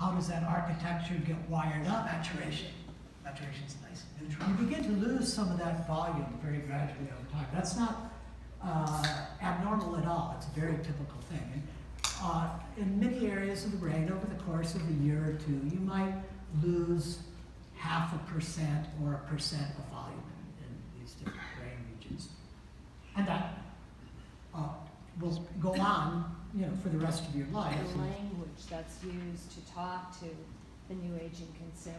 how does that architecture get wired up? Maturation's nice, neutral. You begin to lose some of that volume very gradually over time. That's not abnormal at all. It's a very typical thing. And, in many areas of the brain, over the course of a year or two, you might lose 0.5% or 1% of volume in these different brain regions. And that will go on, for the rest of your life. The language that's used to talk to the new aging consumer.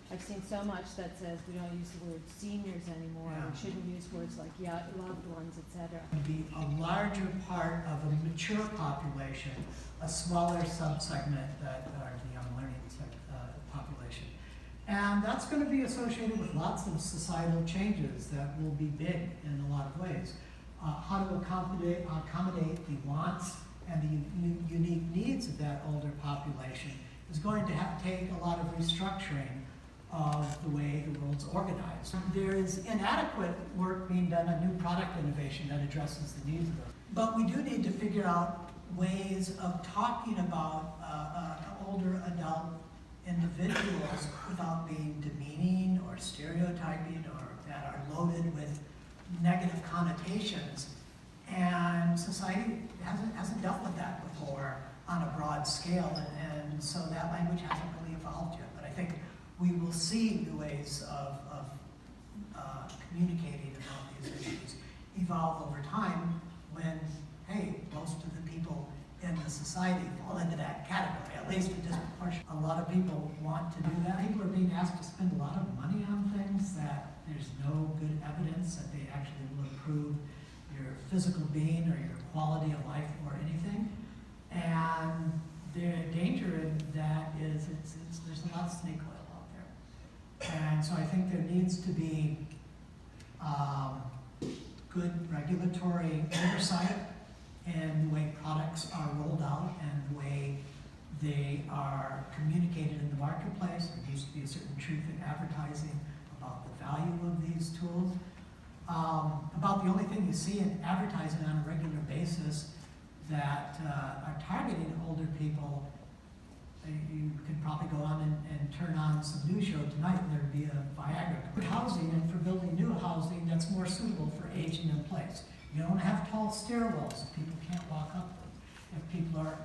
I've seen so much that says we don't use the word seniors anymore. Yeah. We shouldn't use words like loved ones, etc. Be a larger part of a mature population, a smaller subsegment that are the young learning population. And that's going to be associated with lots of societal changes that will be big in a lot of ways. How to accommodate the wants and the unique needs of that older population is going to take a lot of restructuring of the way the world's organized. There is inadequate work being done on new product innovation that addresses the needs of them. But we do need to figure out ways of talking about older adult individuals without being demeaning or stereotyping or that are loaded with negative connotations. And society hasn't dealt with that before on a broad scale, and so that language hasn't really evolved yet. But I think we will see new ways of communicating about these issues evolve over time when, hey, most of the people in the society fall into that category, at least a disproportionate. A lot of people want to do that. People are being asked to spend a lot of money on things that there's no good evidence that they actually will improve your physical being or your quality of life or anything. And the danger in that is there's a lot of snake oil out there. And so I think there needs to be good regulatory oversight in the way products are rolled out and the way they are communicated in the marketplace. There needs to be a certain truth in advertising about the value of these tools. About the only thing you see in advertising on a regular basis that are targeting older people. You could probably go on and turn on some news show tonight and there'd be a Viagra. For housing and for building new housing that's more suitable for aging in place. You don't have tall stairwells that people can't walk up them. If people are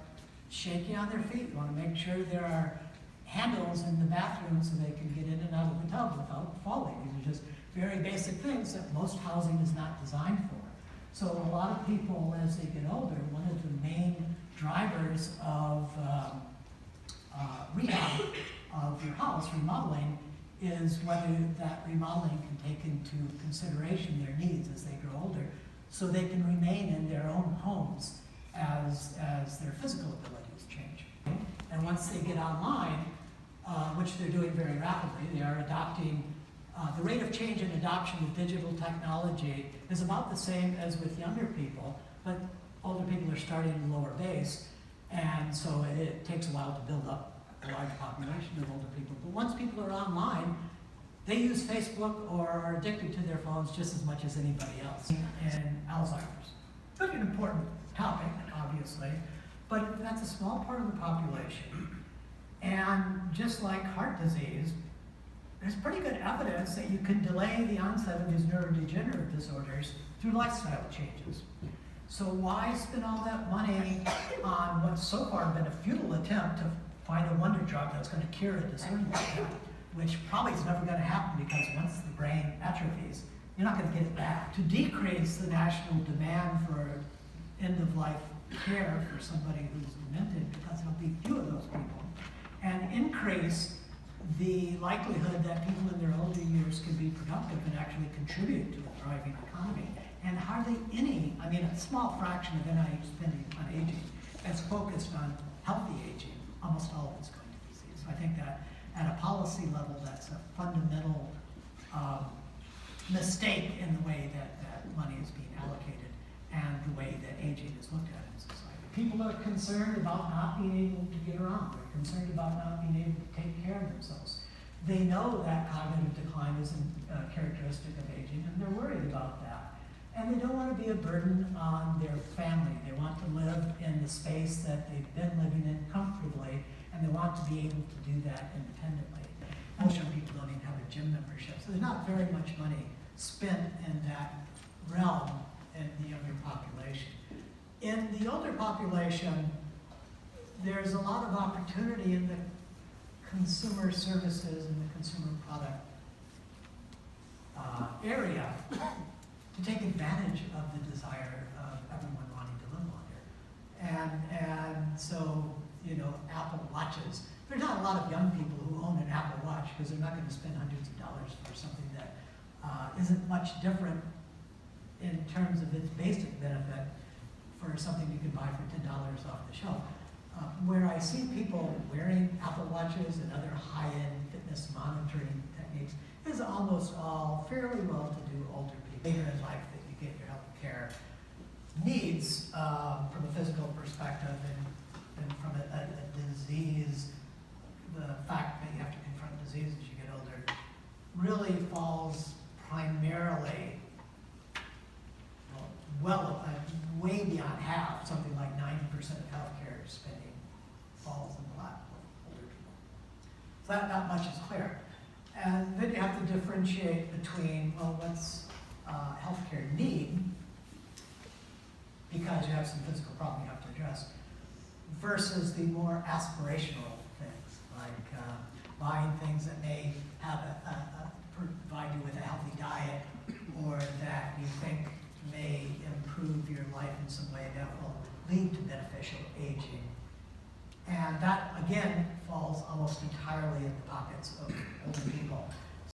shaky on their feet, you want to make sure there are handles in the bathroom so they can get in and out of the tub without falling. These are just very basic things that most housing is not designed for. So a lot of people, as they get older, one of the main drivers of rehab of your house, remodeling, is whether that remodeling can take into consideration their needs as they grow older, so they can remain in their own homes as their physical abilities change. And once they get online, which they're doing very rapidly, they are adopting, the rate of change in adoption of digital technology is about the same as with younger people, but older people are starting in a lower base, and so it takes a while to build up a large population of older people. But once people are online, they use Facebook or are addicted to their phones just as much as anybody else. And Alzheimer's. It's an important topic, obviously, but that's a small part of the population. And just like heart disease, there's pretty good evidence that you can delay the onset of these neurodegenerative disorders through lifestyle changes. So why spend all that money on what's so far been a futile attempt to find a wonder drug that's going to cure a disorder like that, which probably is never going to happen because once the brain atrophies, you're not going to get it back. To decrease the national demand for end-of-life care for somebody who's demented, because there'll be few of those people, and increase the likelihood that people in their older years can be productive and actually contribute to a thriving economy. And hardly any, a small fraction of NIH spending on aging that's focused on healthy aging. Almost all of it's going to disease. So I think that at a policy level, that's a fundamental mistake in the way that money is being allocated and the way that aging is looked at in society. People are concerned about not being able to get around. They're concerned about not being able to take care of themselves. They know that cognitive decline isn't characteristic of aging, and they're worried about that. And they don't want to be a burden on their family. They want to live in the space that they've been living in comfortably and they want to be able to do that independently. Most young people don't even have a gym membership, so there's not very much money spent in that realm in the younger population. In the older population, there's a lot of opportunity in the consumer services and the consumer product area to take advantage of the desire of everyone wanting to live longer. And so, you know, Apple Watches. There's not a lot of young people who own an Apple Watch because they're not going to spend hundreds of dollars for something that isn't much different in terms of its basic benefit for something you can buy for $10 off the shelf. Where I see people wearing Apple Watches and other high-end fitness monitoring techniques is almost all fairly well-to-do older people. Later in life that you get your health care needs from a physical perspective and from a disease, the fact that you have to confront disease as you get older really falls primarily, way beyond half, something like 90% of healthcare spending falls in the lap of older people. So that much is clear. And then you have to differentiate between, well, what's healthcare need, because you have some physical problem you have to address, versus the more aspirational things, like buying things that may have provide you with a healthy diet, or that you think may improve your life in some way that will lead to beneficial aging. And that, again, falls almost entirely in the pockets of older people.